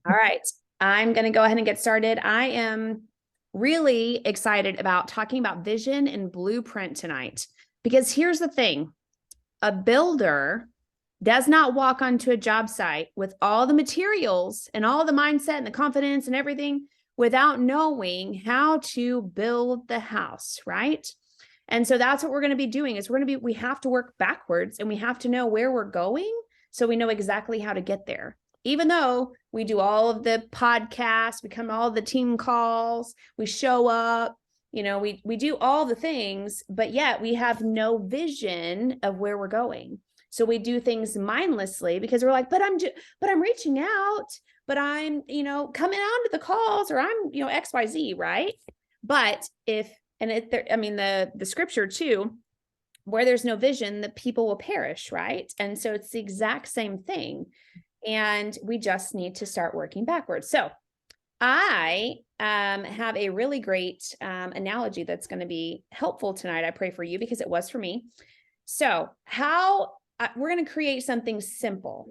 All right. I'm going to go ahead and get started. I am really excited about talking about vision and blueprint tonight, because here's the thing. A builder does not walk onto a job site with all the materials and all the mindset and the confidence and everything without knowing how to build the house, right? And so that's what we're going to be doing is we have to work backwards and we have to know where we're going so we know exactly how to get there. Even though we do all of the podcasts, we come to all the team calls, we show up, we do all the things, but yet we have no vision of where we're going. So we do things mindlessly because we're like, but I'm reaching out, but I'm, coming on to the calls, or I'm, XYZ, right? But the scripture too, where there's no vision, the people will perish, right? And so it's the exact same thing. And we just need to start working backwards. So I have a really great analogy that's going to be helpful tonight. I pray for you because it was for me. So we're going to create something simple.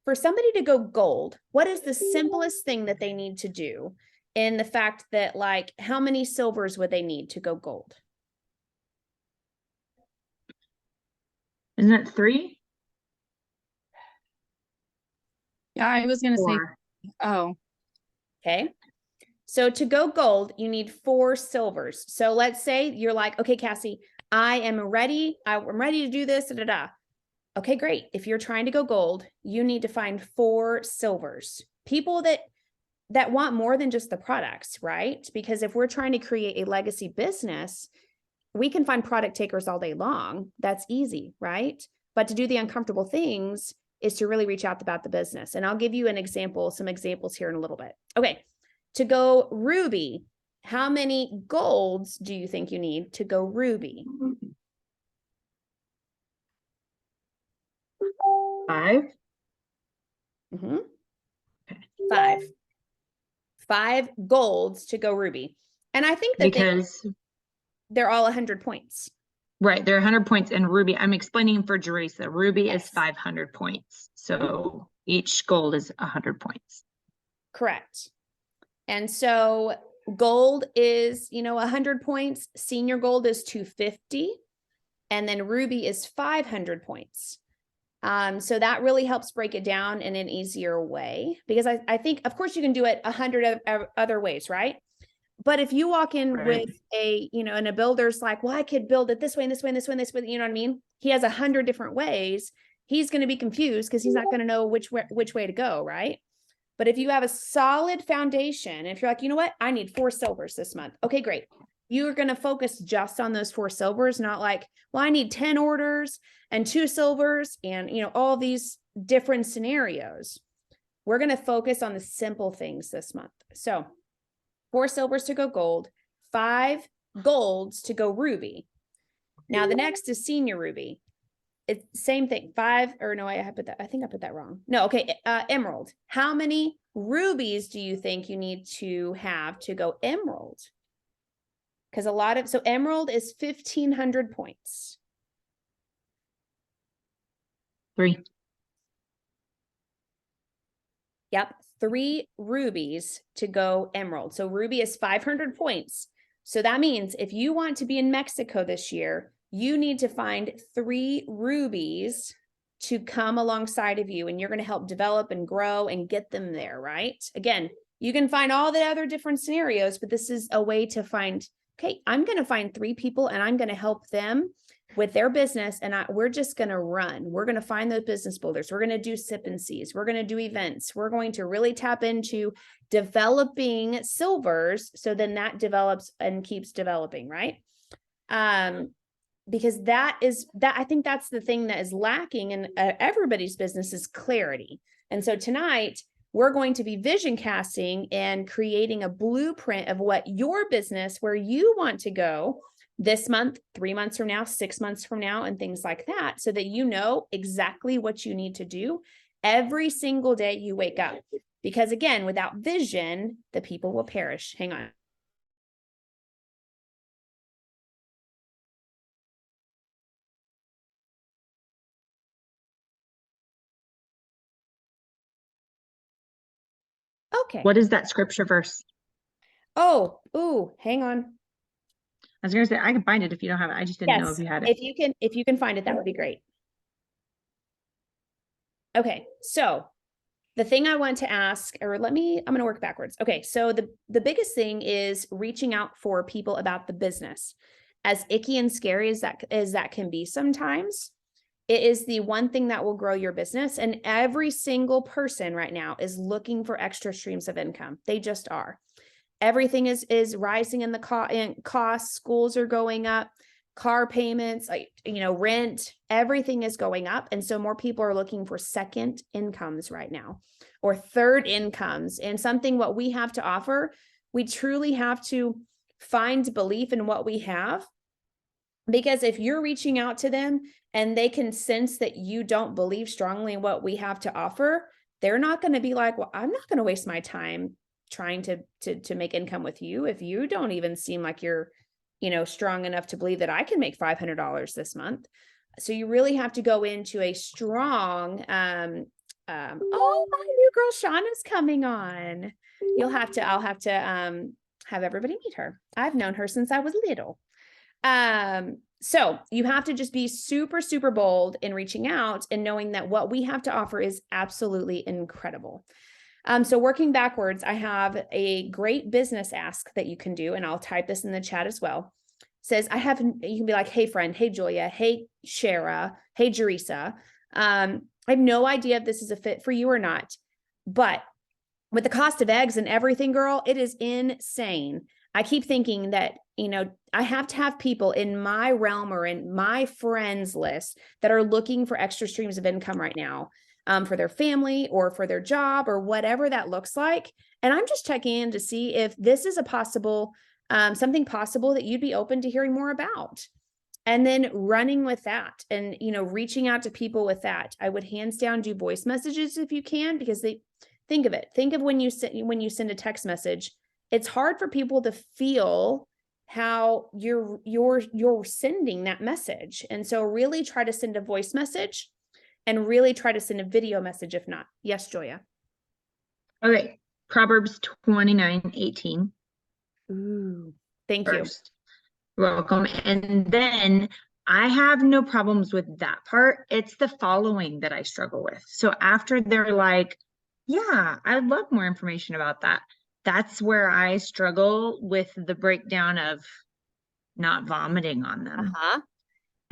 For somebody to go gold, what is the simplest thing that they need to do in the fact that, like, how many silvers would they need to go gold? Isn't it 3? Yeah, I was going to say, 4. oh, Okay. So to go gold, you need 4 silvers. So let's say you're like, okay, Cassie, I am ready. I'm ready to do this. Da, da, da. Okay, great. If you're trying to go gold, you need to find 4 silvers. People that want more than just the products, right? Because if we're trying to create a legacy business, we can find product takers all day long. That's easy, right? But to do the uncomfortable things is to really reach out about the business. And I'll give you some examples here in a little bit. Okay, to go ruby, how many golds do you think you need to go ruby? 5. Mm-hmm. 5. 5 golds to go ruby. And I think that Because they're all 100 points. right, they're 100 points in ruby. I'm explaining for Jerisa. Ruby Yes. is 500 points. So each gold is 100 points. Correct. And so gold is, 100 points. Senior gold is 250. And then ruby is 500 points. So that really helps break it down in an easier way, because I think, of course, you can do it 100 other ways, right? But if you walk in with and a builder's like, well, I could build it this way and this way and this way and this way, you know what I mean? He has 100 different ways. He's going to be confused because he's not going to know which way to go, right? But if you have a solid foundation, if you're like, you know what, I need 4 silvers this month. Okay, great. You're going to focus just on those 4 silvers, not like, well, I need 10 orders and 2 silvers and, all these different scenarios. We're going to focus on the simple things this month. So 4 silvers to go gold, 5 golds to go ruby. Now the next is senior ruby. It's same thing. 5, or no, I think I put that wrong. No, okay. Emerald. How many rubies do you think you need to have to go emerald? Because so emerald is 1,500 points. 3. Yep. 3 rubies to go emerald. So ruby is 500 points. So that means if you want to be in Mexico this year, you need to find 3 rubies to come alongside of you, and you're going to help develop and grow and get them there, right? Again, you can find all the other different scenarios, but this is a way to find, okay, I'm going to find 3 people and I'm going to help them with their business, and we're just going to run. We're going to find those business builders. We're going to do sip and sees. We're going to do events. We're going to really tap into developing silvers, so then that develops and keeps developing, right? Because I think that's the thing that is lacking in everybody's business is clarity. And so tonight we're going to be vision casting and creating a blueprint of what your business, where you want to go this month, 3 months from now, 6 months from now, and things like that, so that you know exactly what you need to do every single day you wake up. Because again, without vision, the people will perish. Hang on. Okay. What is that scripture verse? Oh, ooh, hang on. I was gonna say, I can find it if you don't have it. I just didn't know Yes, if you had it. if you can find it, that would be great. Okay, so the thing I want to ask, or I'm going to work backwards. Okay, so the biggest thing is reaching out for people about the business. As icky and scary as that can be sometimes, it is the one thing that will grow your business. And every single person right now is looking for extra streams of income. They just are. Everything is rising in the cost. Schools are going up, car payments, rent, everything is going up. And so more people are looking for second incomes right now, or third incomes. And something what we have to offer, we truly have to find belief in what we have. Because if you're reaching out to them and they can sense that you don't believe strongly in what we have to offer, they're not going to be like, well, I'm not going to waste my time trying to make income with you if you don't even seem like you're, strong enough to believe that I can make $500 this month. So you really have to go into a strong, oh, my new girl Shauna's coming on. I'll have to have everybody meet her. I've known her since I was little. So you have to just be super, super bold in reaching out and knowing that what we have to offer is absolutely incredible. So working backwards, I have a great business ask that you can do, and I'll type this in the chat as well. Says, you can be like, hey friend, hey Julia, hey Shara, hey Jerisa. I have no idea if this is a fit for you or not, but with the cost of eggs and everything, girl, it is insane. I keep thinking that, I have to have people in my realm or in my friends list that are looking for extra streams of income right now, for their family or for their job or whatever that looks like. And I'm just checking in to see if this is a possible, something possible that you'd be open to hearing more about. And then running with that and, reaching out to people with that. I would hands down do voice messages if you can, because think of it. Think of when you send a text message, it's hard for people to feel how you're sending that message. And so really try to send a voice message and really try to send a video message if not. Yes, Joya. Okay. Proverbs 29:18. Ooh, thank you. First. You're welcome. And then I have no problems with that part. It's the following that I struggle with. So after they're like, yeah, I'd love more information about that. That's where I struggle with the breakdown of not vomiting on them.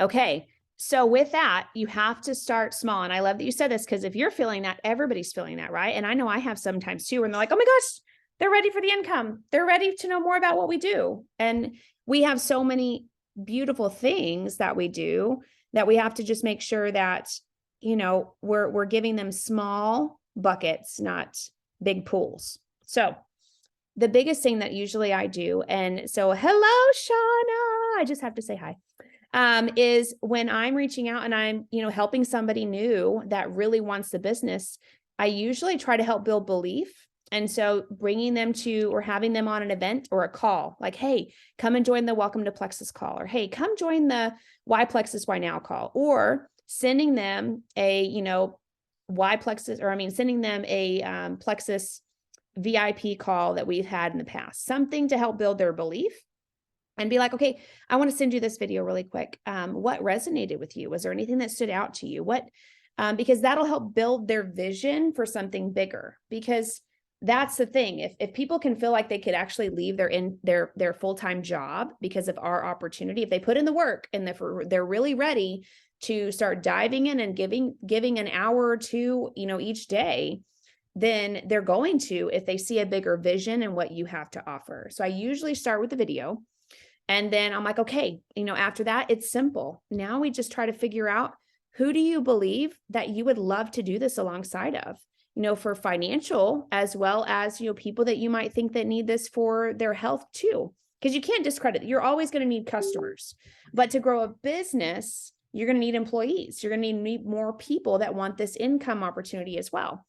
Okay. So with that, you have to start small. And I love that you said this, because if you're feeling that, everybody's feeling that, right? And I know I have sometimes too, when they're like, oh my gosh, they're ready for the income. They're ready to know more about what we do. And we have so many beautiful things that we do that we have to just make sure that, we're giving them small buckets, not big pools. So the biggest thing that usually I do, and so hello, Shauna, I just have to say hi, is when I'm reaching out and I'm, helping somebody new that really wants the business, I usually try to help build belief. And so bringing them to, or having them on an event or a call, like, hey, come and join the Welcome to Plexus call, or hey, come join the Why Plexus Why Now call, or sending them a, sending them a Plexus VIP call that we've had in the past, something to help build their belief. And be like, okay, I want to send you this video really quick. What resonated with you? Was there anything that stood out to you? Because that'll help build their vision for something bigger. Because that's the thing. If people can feel like they could actually leave their full-time job because of our opportunity, if they put in the work and they're really ready to start diving in and giving an hour or two, each day, then they're going to, if they see a bigger vision and what you have to offer. So I usually start with the video. And then I'm like, okay, after that, it's simple. Now we just try to figure out, who do you believe that you would love to do this alongside of, for financial, as well as, people that you might think that need this for their health too. Because you can't discredit, you're always going to need customers, but to grow a business, you're going to need employees. You're going to need more people that want this income opportunity as well.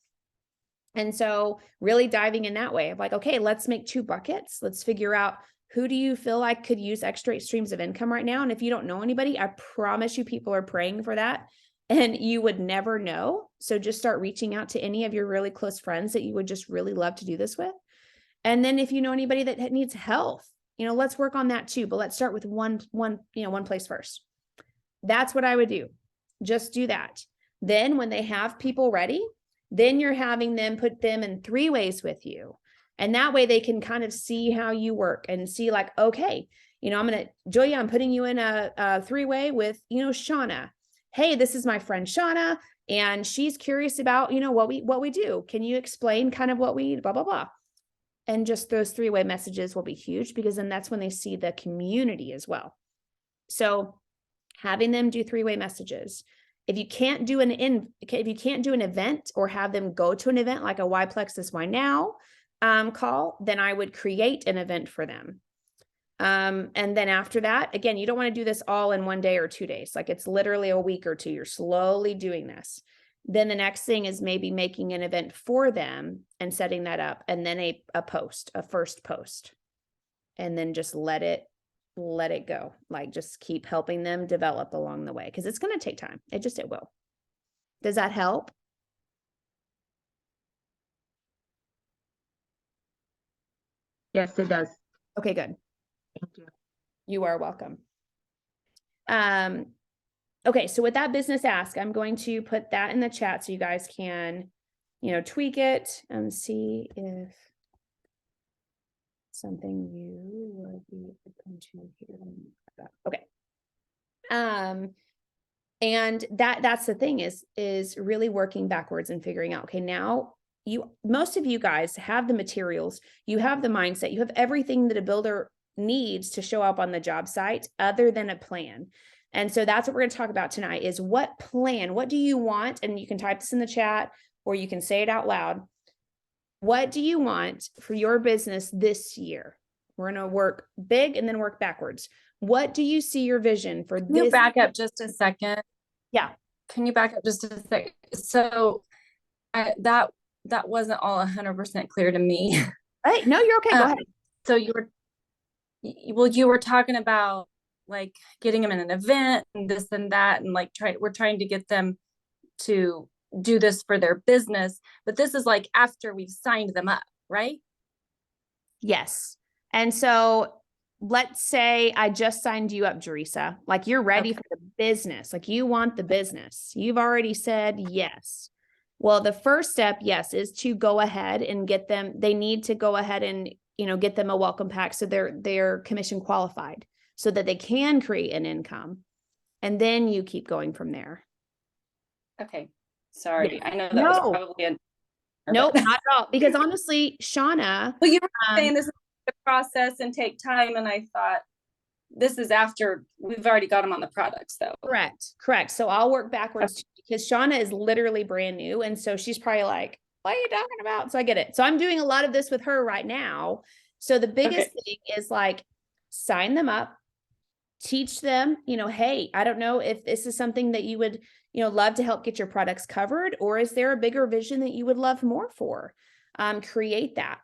And so really diving in that way of like, okay, let's make 2 buckets. Let's figure out, who do you feel like could use extra streams of income right now? And if you don't know anybody, I promise you people are praying for that. and you would never know. So just start reaching out to any of your really close friends that you would just really love to do this with. And then if you know anybody that needs help, let's work on that too. But let's start with one place first. That's what I would do. Just do that. Then when they have people ready, then you're having them put them in 3-ways with you. And that way they can kind of see how you work and see like, okay, Julia, I'm putting you in a 3-way with, Shauna. Hey, this is my friend Shauna, and she's curious about, what we do. Can you explain kind of what we blah, blah, blah. And just those 3-way messages will be huge, because then that's when they see the community as well. So having them do 3-way messages. If you can't do an event or have them go to an event like a Why Plexus Why Now call, then I would create an event for them. And then after that, again, you don't want to do this all in 1 day or 2 days. Like it's literally a week or 2. You're slowly doing this. Then the next thing is maybe making an event for them and setting that up, and then a first post, and then just let it go. Like just keep helping them develop along the way, because it's going to take time. It will. Does that help? Yes, it does. Okay, good. Thank you. You are welcome. Okay, so with that business ask, I'm going to put that in the chat so you guys can, tweak it and see if something you would be open to hearing about. Okay. And that's the thing is really working backwards and figuring out, okay, now most of you guys have the materials, you have the mindset, you have everything that a builder needs to show up on the job site other than a plan. And so that's what we're going to talk about tonight is what plan, what do you want? And you can type this in the chat or you can say it out loud. What do you want for your business this year? We're going to work big and then work backwards. What do you see your vision for Can you this? back up just a second? Yeah. Can you back up just a second? So that wasn't all 100% clear to me. Right. No, you're okay. Go ahead. So you were talking about like getting them in an event and this and that, and like we're trying to get them to do this for their business, but this is like after we've signed them up, right? Yes. And so let's say I just signed you up, Jerisa, like you're ready for the business, like you want the business. You've already said yes. Well, the first step, yes, is to go ahead and get them. They need to go ahead and, get them a welcome pack so they're commission qualified so that they can create an income. And then you keep going from there. Okay. Sorry. Yeah. I know that was probably nope, not at all. Because honestly, Shauna. Well, you were saying this is the process and take time. And I thought this is after we've already got them on the products though. Correct. So I'll work backwards because Shauna is literally brand new. And so she's probably like, what are you talking about? So I get it. So I'm doing a lot of this with her right now. So the biggest thing is like, sign them up, teach them, hey, I don't know if this is something that you would, love to help get your products covered, or is there a bigger vision that you would love more for? Create that.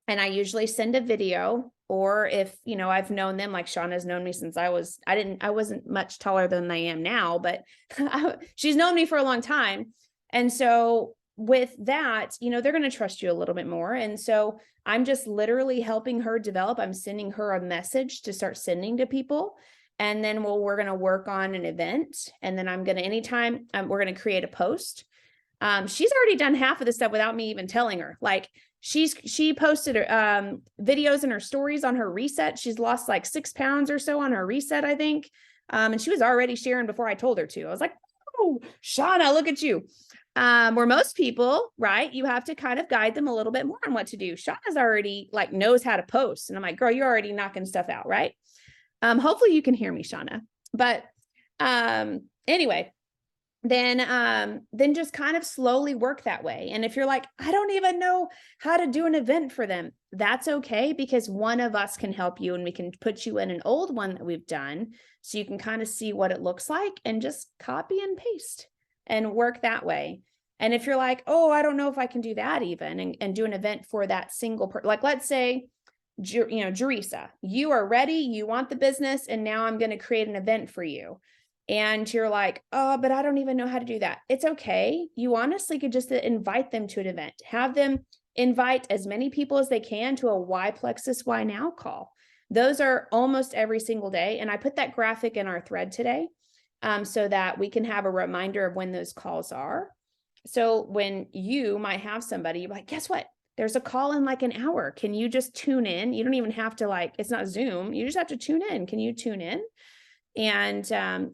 And I usually send a video, or if, I've known them, like Shauna's known me since I wasn't much taller than I am now, but she's known me for a long time. And so with that, they're going to trust you a little bit more. And so I'm just literally helping her develop. I'm sending her a message to start sending to people. And then we're going to work on an event. And then anytime we're going to create a post. She's already done half of the stuff without me even telling her. Like she posted videos in her stories on her reset. She's lost like 6 pounds or so on her reset, I think. And she was already sharing before I told her to. I was like, oh, Shauna, look at you. Where most people, right, you have to kind of guide them a little bit more on what to do. Shauna's already like knows how to post. And I'm like, girl, you're already knocking stuff out, right? Hopefully you can hear me, Shauna. But anyway, then just kind of slowly work that way. And if you're like, I don't even know how to do an event for them, that's okay, because one of us can help you and we can put you in an old one that we've done so you can kind of see what it looks like and just copy and paste and work that way. And if you're like, oh, I don't know if I can do that even and do an event for that single person, like let's say, Jerisa, you are ready, you want the business, and now I'm going to create an event for you. and you're like, oh, but I don't even know how to do that. It's okay. You honestly could just invite them to an event, have them invite as many people as they can to a Why Plexus Why Now call. Those are almost every single day. And I put that graphic in our thread today so that we can have a reminder of when those calls are. So when you might have somebody, you're like, guess what? There's a call in like an hour. Can you just tune in? You don't even have to it's not Zoom. You just have to tune in. Can you tune in? And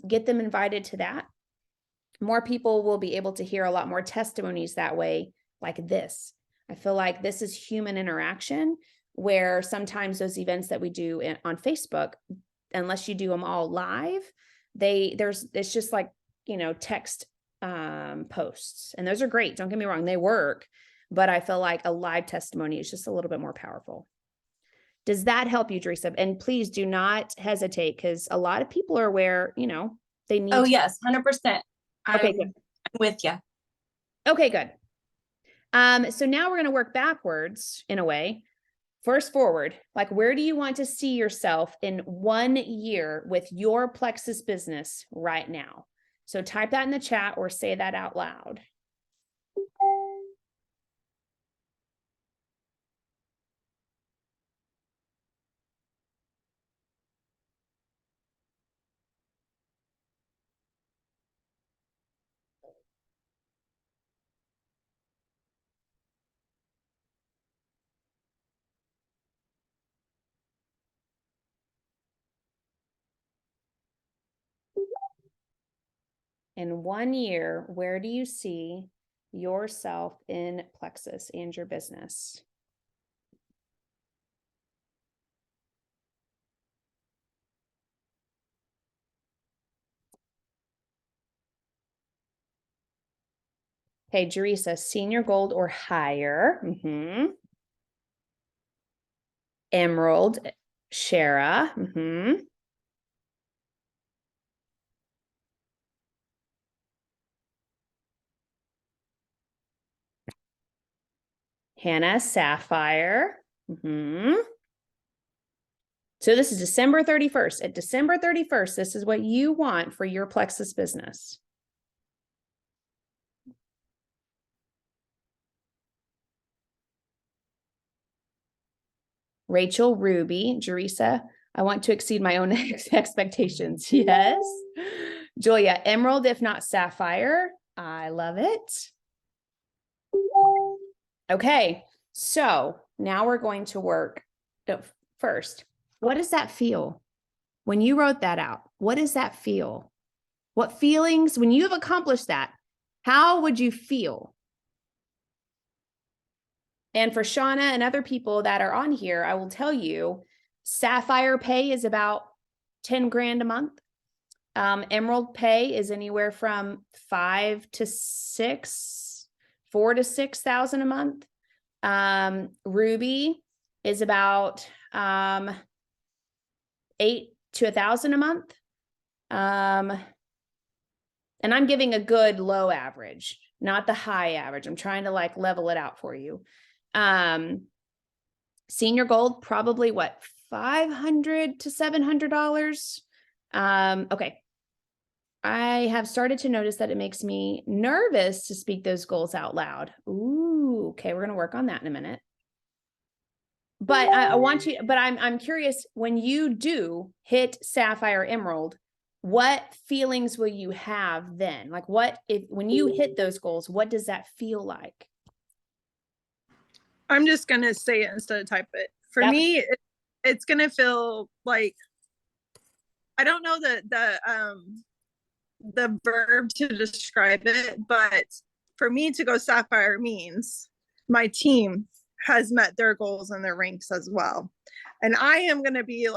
get them invited to that. More people will be able to hear a lot more testimonies that way, like this. I feel like this is human interaction, where sometimes those events that we do on Facebook, unless you do them all live, it's just like, text posts, and those are great. Don't get me wrong, they work, but I feel like a live testimony is just a little bit more powerful. Does that help you, Teresa? And please do not hesitate, because a lot of people are where, they need. Oh, yes, 100%. Okay, good. I'm with you. Okay, good. So now we're going to work backwards in a way. First forward, like, where do you want to see yourself in 1 year with your Plexus business right now? So type that in the chat or say that out loud. In 1 year, where do you see yourself in Plexus and your business? Okay, Jerisa, senior gold or higher. Emerald, Shara. Hannah, Sapphire. So this is December 31st. At December 31st, this is what you want for your Plexus business. Rachel, Ruby, Jerisa, I want to exceed my own expectations. Yes. Julia, Emerald, if not Sapphire. I love it. Okay, so now we're going to work. First, what does that feel? When you wrote that out, what does that feel? What feelings, when you have accomplished that, how would you feel? And for Shauna and other people that are on here, I will tell you, Sapphire pay is about 10 grand a month. Emerald pay is anywhere from 4 to 6,000 a month. Ruby is about 8 to 1,000 a month. And I'm giving a good low average, not the high average. I'm trying to level it out for you. Senior gold, probably what, $500 to $700. Okay. I have started to notice that it makes me nervous to speak those goals out loud. Ooh, okay. We're going to work on that in a minute. But I want you, but I'm curious, when you do hit Sapphire Emerald, what feelings will you have then? When you hit those goals, what does that feel like? I'm just going to say it instead of type it. For me, it's going to feel like, I don't know the verb to describe it, but for me to go Sapphire means my team has met their goals and their ranks as well. And I am going to be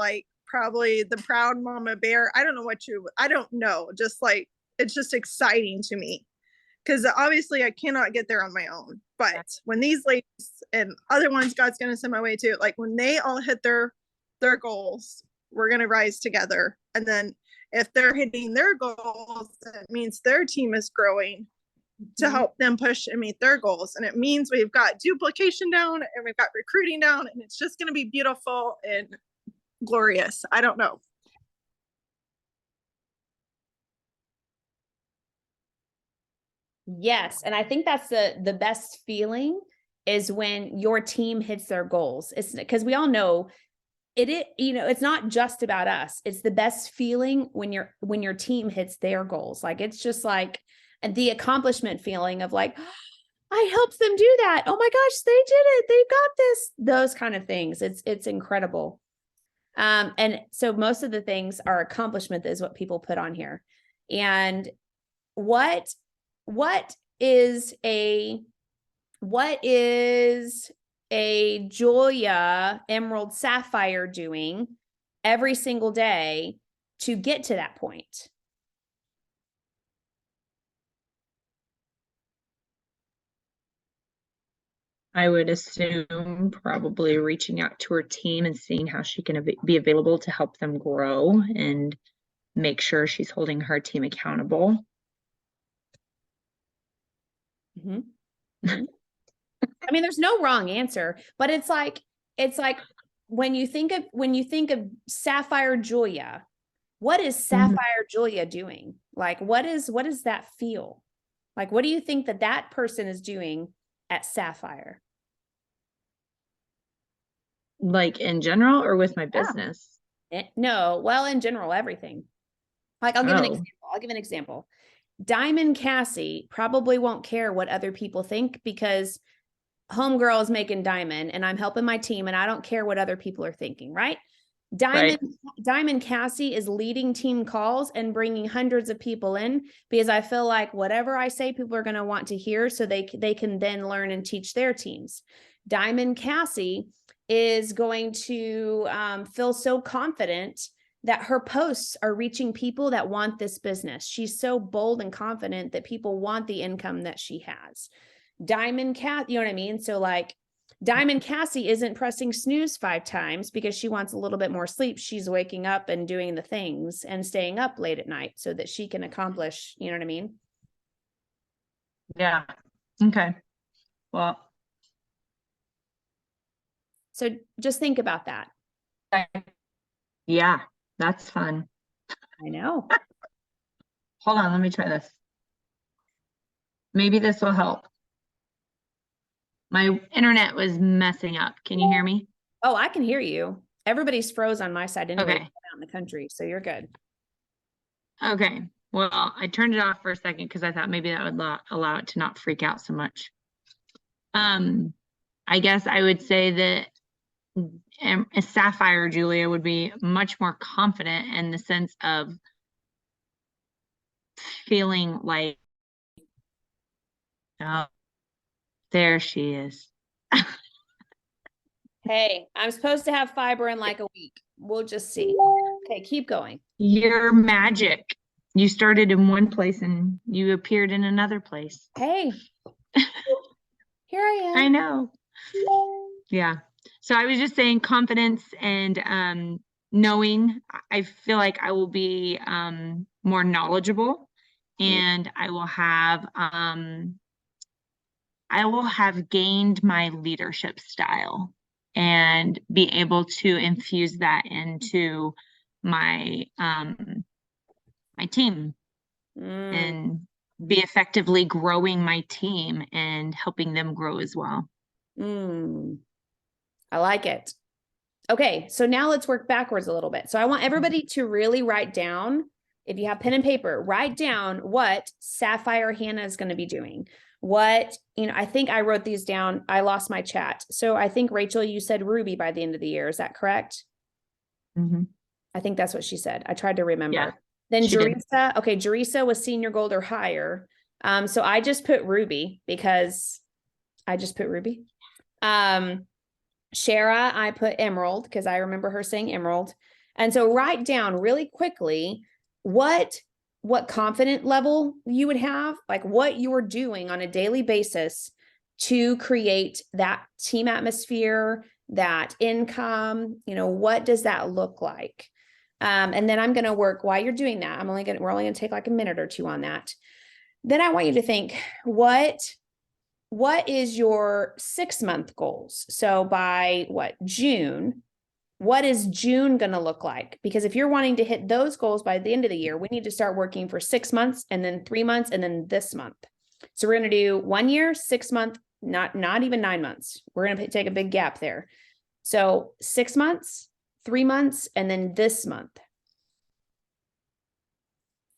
probably the proud mama bear. I don't know. Just it's just exciting to me, because obviously I cannot get there on my own. But when these ladies and other ones God's going to send my way too, when they all hit their goals, we're going to rise together. And then if they're hitting their goals, that means their team is growing to help them push and meet their goals. And it means we've got duplication down and we've got recruiting down, and it's just going to be beautiful and glorious. I don't know. Yes. And I think that's the best feeling is when your team hits their goals. It's because we all know it's not just about us. It's the best feeling when your team hits their goals. Like, it's just like, and the accomplishment feeling of like, I helped them do that. Oh my gosh, they did it. They got this. Those kind of things. It's incredible. And so most of the things are accomplishment is what people put on here. And what is a Julia Emerald Sapphire doing every single day to get to that point? I would assume probably reaching out to her team and seeing how she can be available to help them grow and make sure she's holding her team accountable. Mm-hmm. Mm-hmm. I mean, there's no wrong answer, but it's like when you think of Sapphire Julia, what is Sapphire Julia doing? Like, what does that feel? Like, what do you think that person is doing at Sapphire? Like in general or with my business? No, well, in general, everything. Like, I'll give an example. Diamond Cassie probably won't care what other people think because homegirl is making diamond and I'm helping my team and I don't care what other people are thinking, right? Diamond Cassie is leading team calls and bringing hundreds of people in because I feel like whatever I say, people are going to want to hear so they can then learn and teach their teams. Diamond Cassie is going to feel so confident that her posts are reaching people that want this business. She's so bold and confident that people want the income that she has. Diamond Cat, you know what I mean? So like Diamond Cassie isn't pressing snooze 5 times because she wants a little bit more sleep. She's waking up and doing the things and staying up late at night so that she can accomplish, you know what I mean? Yeah. Okay. Well, so just think about that. Yeah, that's fun. I know. Hold on, let me try this. Maybe this will help. My internet was messing up. Can you hear me? Oh, I can hear you. Everybody's froze on my side anyway, Okay. out in the country, so you're good. Okay. Well, I turned it off for a second because I thought maybe that would allow it to not freak out so much. I guess I would say that a Sapphire Julia would be much more confident in the sense of feeling like, oh, there she is. Hey, I'm supposed to have fiber in like a week. We'll just see. Okay, keep going. You're magic. You started in one place and you appeared in another place. Hey, here I am. I know. Yeah. So I was just saying confidence and knowing. I feel like I will be more knowledgeable and I will have gained my leadership style and be able to infuse that into my my team and be effectively growing my team and helping them grow as well. I like it. Okay, so now let's work backwards a little bit. So I want everybody to really write down, if you have pen and paper, write down what Sapphire Hannah is going to be doing. What, I think I wrote these down. I lost my chat. So I think, Rachel, you said Ruby by the end of the year. Is that correct? I think that's what she said. I tried to remember. Yeah, then Jerisa. Okay, Jerisa was senior gold or higher. So I just put Ruby because I just put Ruby. Shara, I put Emerald because I remember her saying Emerald. And so write down really quickly what confident level you would have, like what you are doing on a daily basis to create that team atmosphere, that income, what does that look like? And then I'm going to work while you're doing that. We're only going to take like a minute or two on that. Then I want you to think, what is your 6-month goals? So by June, what is June going to look like? Because if you're wanting to hit those goals by the end of the year, we need to start working for 6 months and then 3 months and then this month. So we're going to do 1 year, 6 month, not even 9 months. We're going to take a big gap there. So 6 months, 3 months, and then this month.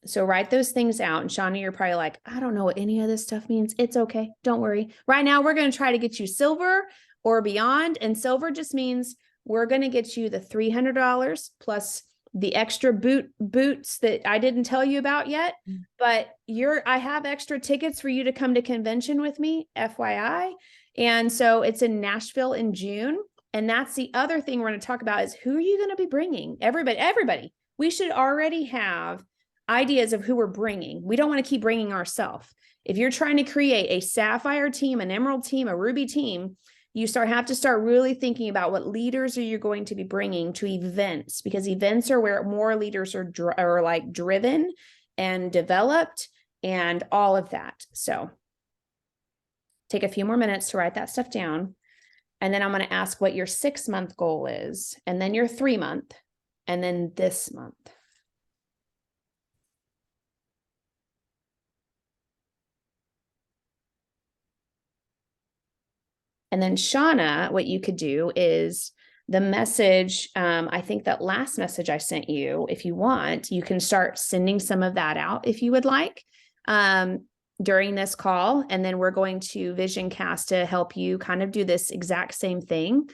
So write those things out. And Shauna, you're probably like, I don't know what any of this stuff means. It's okay. Don't worry. Right now, we're going to try to get you silver or beyond. And silver just means we're going to get you the $300 plus the extra boots that I didn't tell you about yet. But I have extra tickets for you to come to convention with me, FYI. And so it's in Nashville in June. And that's the other thing we're going to talk about is who are you going to be bringing? Everybody. We should already have ideas of who we're bringing. We don't want to keep bringing ourselves. If you're trying to create a sapphire team, an emerald team, a ruby team, you have to start really thinking about what leaders are you going to be bringing to events, because events are where more leaders are like driven and developed and all of that. So take a few more minutes to write that stuff down. And then I'm going to ask what your 6 month goal is, and then your 3 month, and then this month. And then Shauna, what you could do is the message, I think that last message I sent you, if you want, you can start sending some of that out if you would like during this call. And then we're going to vision cast to help you kind of do this exact same thing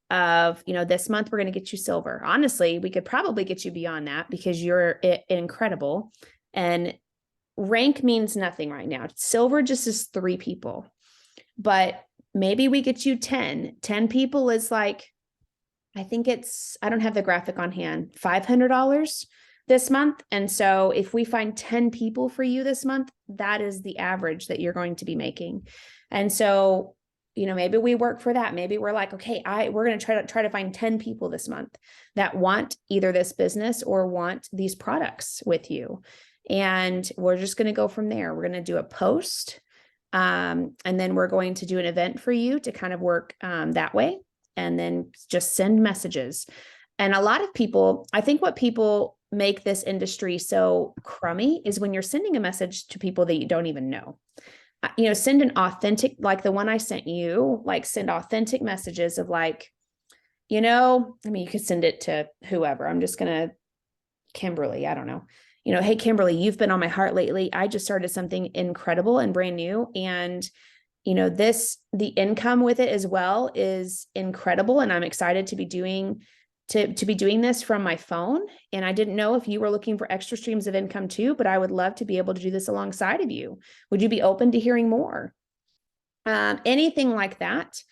of, this month we're going to get you silver. Honestly, we could probably get you beyond that because you're incredible. And rank means nothing right now. Silver just is 3 people, but maybe we get you 10 people is like, I don't have the graphic on hand, $500 this month. And so if we find 10 people for you this month, that is the average that you're going to be making. And so, maybe we work for that. Maybe we're like, okay, we're going to try to find 10 people this month that want either this business or want these products with you. And we're just going to go from there. We're going to do a post. And then we're going to do an event for you to kind of work that way, and then just send messages. And a lot of people, I think what people make this industry so crummy is when you're sending a message to people that you don't even know. Send an authentic, like the one I sent you, like send authentic messages of like, you could send it to whoever. I'm just going to Kimberly, I don't know. Hey, Kimberly, you've been on my heart lately. I just started something incredible and brand new. And, the income with it as well is incredible. And I'm excited to be doing this from my phone. And I didn't know if you were looking for extra streams of income too, but I would love to be able to do this alongside of you. Would you be open to hearing more? Anything like that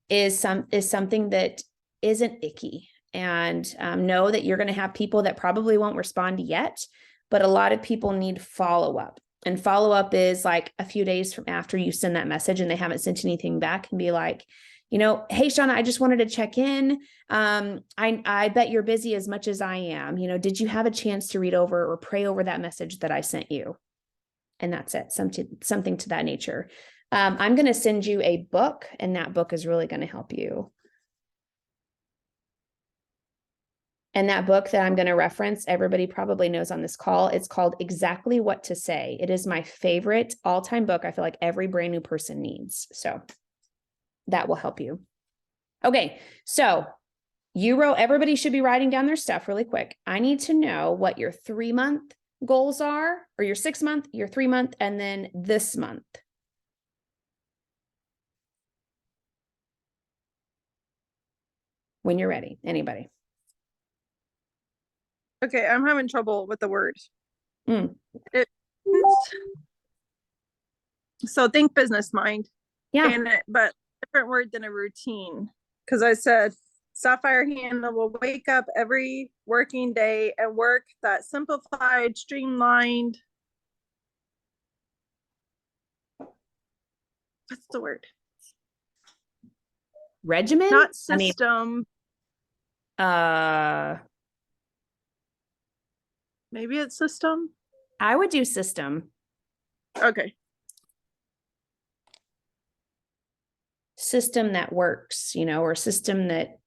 is something that isn't icky. And know that you're going to have people that probably won't respond yet. But a lot of people need follow-up, and follow-up is like a few days from after you send that message and they haven't sent anything back, and be like, hey, Shauna, I just wanted to check in. I bet you're busy as much as I am. Did you have a chance to read over or pray over that message that I sent you? And that's it. Something to that nature. I'm going to send you a book, and that book is really going to help you. And that book that I'm going to reference, everybody probably knows on this call, it's called Exactly What to Say. It is my favorite all-time book. I feel like every brand new person needs. So that will help you. Okay. So everybody should be writing down their stuff really quick. I need to know what your 3 month goals are, or your 6 month, your 3 month, and then this month. When you're ready, anybody. Okay, I'm having trouble with the word. So think business mind. Yeah. But different word than a routine. Because I said Sapphire Hannah will wake up every working day and work that simplified, streamlined. What's the word? Regimen? Not system. Maybe it's system. I would do system. Okay. System that works, or a system that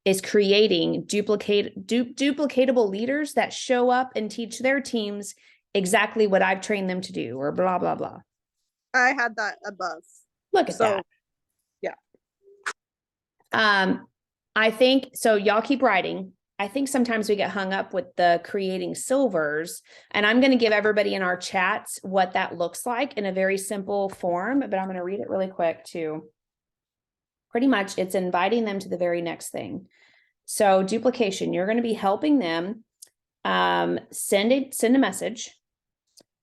is creating duplicatable leaders that show up and teach their teams exactly what I've trained them to do, or blah, blah, blah. I had that above. Look at So, that. yeah. I think so. Y'all keep writing. I think sometimes we get hung up with the creating silvers, and I'm going to give everybody in our chats what that looks like in a very simple form, but I'm going to read it really quick too. Pretty much it's inviting them to the very next thing. So duplication, you're going to be helping them send a message.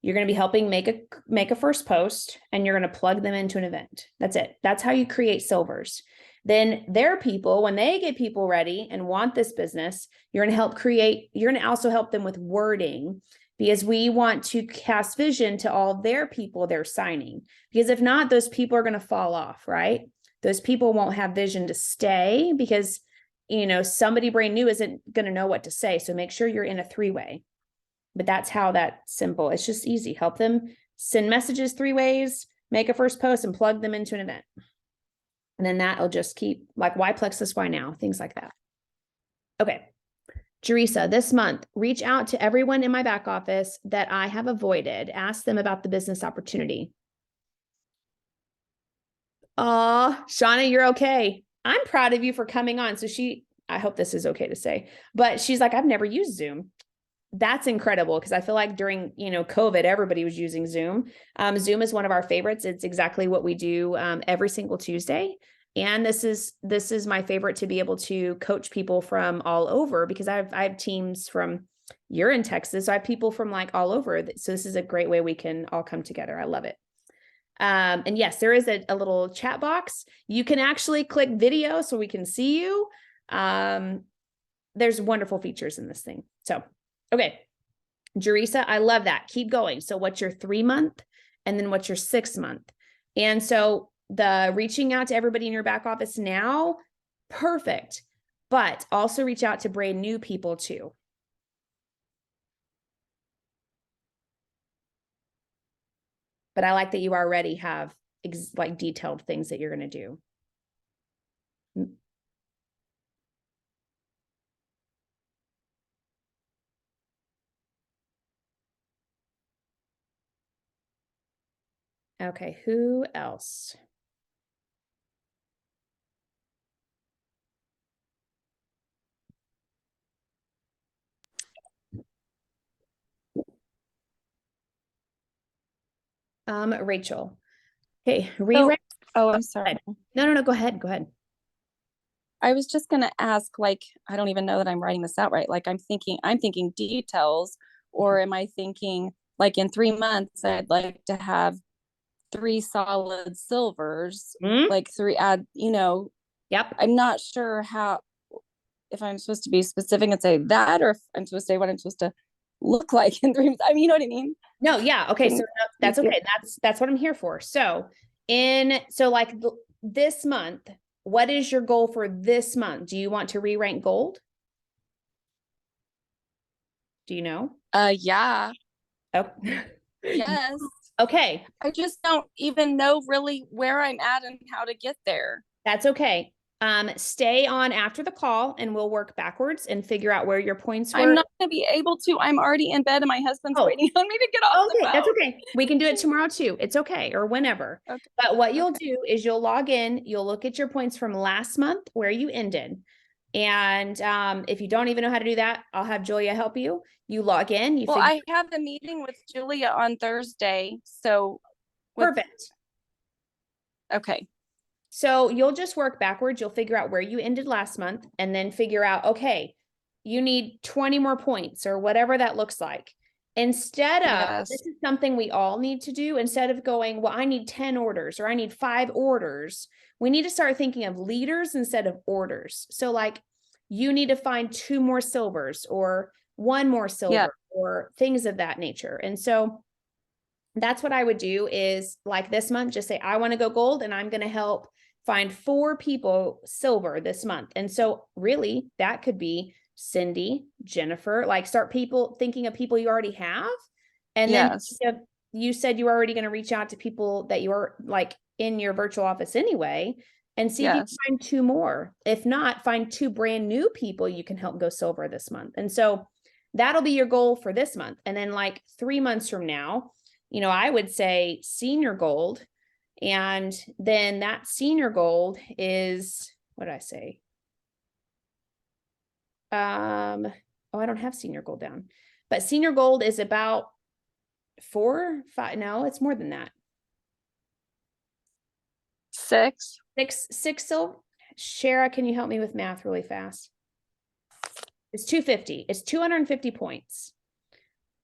You're going to be helping make a first post, and you're going to plug them into an event. That's it. That's how you create silvers. Then their people, when they get people ready and want this business, you're going to help create, you're going to also help them with wording, because we want to cast vision to all their people they're signing. Because if not, those people are going to fall off, right? Those people won't have vision to stay because, you know, somebody brand new isn't going to know what to say. So make sure you're in a three-way. But that's how that's simple. It's just easy. Help them send messages 3 ways, make a first post, and plug them into an event. And then that'll just keep, like, why Plexus, why now? Things like that. Okay. Jerisa, this month, reach out to everyone in my back office that I have avoided. Ask them about the business opportunity. Shauna, you're okay. I'm proud of you for coming on. So I hope this is okay to say, but she's like, I've never used Zoom. That's incredible, because I feel like during, COVID, everybody was using Zoom. Zoom is one of our favorites. It's exactly what we do every single Tuesday. And this is my favorite, to be able to coach people from all over, because I have teams from, you're in Texas, so I have people from like all over. So this is a great way we can all come together. I love it. And yes, there is a little chat box. You can actually click video so we can see you. There's wonderful features in this thing. So, okay. Jerisa, I love that. Keep going. So what's your 3-month, and then what's your 6-month? And so the reaching out to everybody in your back office now, perfect. But also reach out to brand new people too. But I like that you already have like detailed things that you're going to do. Okay, who else? Rachel. Okay, rewrite. Oh, I'm sorry. No, go ahead. Go ahead. I was just gonna ask, like, I don't even know that I'm writing this out right. Like, I'm thinking details, or am I thinking like in 3 months, I'd like to have 3 solid silvers, like 3 add, Yep. I'm not sure if I'm supposed to be specific and say that, or if I'm supposed to say what I'm supposed to look like in 3 months. I mean, you know what I mean? No, yeah. Okay. So that's okay. That's what I'm here for. So like this month, what is your goal for this month? Do you want to re-rank gold? Do you know? Yeah. Oh. Yes. Okay. I just don't even know really where I'm at and how to get there. That's okay. Stay on after the call and we'll work backwards and figure out where your points were. I'm not going to be able to. I'm already in bed and my husband's waiting on me to get off the phone. That's okay. We can do it tomorrow too. It's okay. Or whenever. Okay. But what you'll do is you'll log in, you'll look at your points from last month where you ended. And if you don't even know how to do that, I'll have Julia help you. You log in. I have a meeting with Julia on Thursday. So perfect. Okay. So you'll just work backwards. You'll figure out where you ended last month and then figure out, okay, you need 20 more points or whatever that looks like. Instead of, this is something we all need to do. Instead of going, well, I need 10 orders or I need 5 orders. We need to start thinking of leaders instead of orders. So like you need to find 2 more silvers or 1 more silver or things of that nature. And so that's what I would do is like this month, just say, I want to go gold and I'm going to help find 4 people silver this month. And so really that could be Cindy, Jennifer, like start thinking of people you already have. And then you said you were already going to reach out to people that you're like in your virtual office anyway, and see if you can find 2 more. If not, find 2 brand new people you can help go silver this month. And so that'll be your goal for this month. And then like 3 months from now, I would say senior gold. And then that senior gold is, what did I say? Oh, I don't have senior gold down, but senior gold is about 4, 5. No, it's more than that. 6. Six silver. Shara, can you help me with math really fast? It's 250. It's 250 points.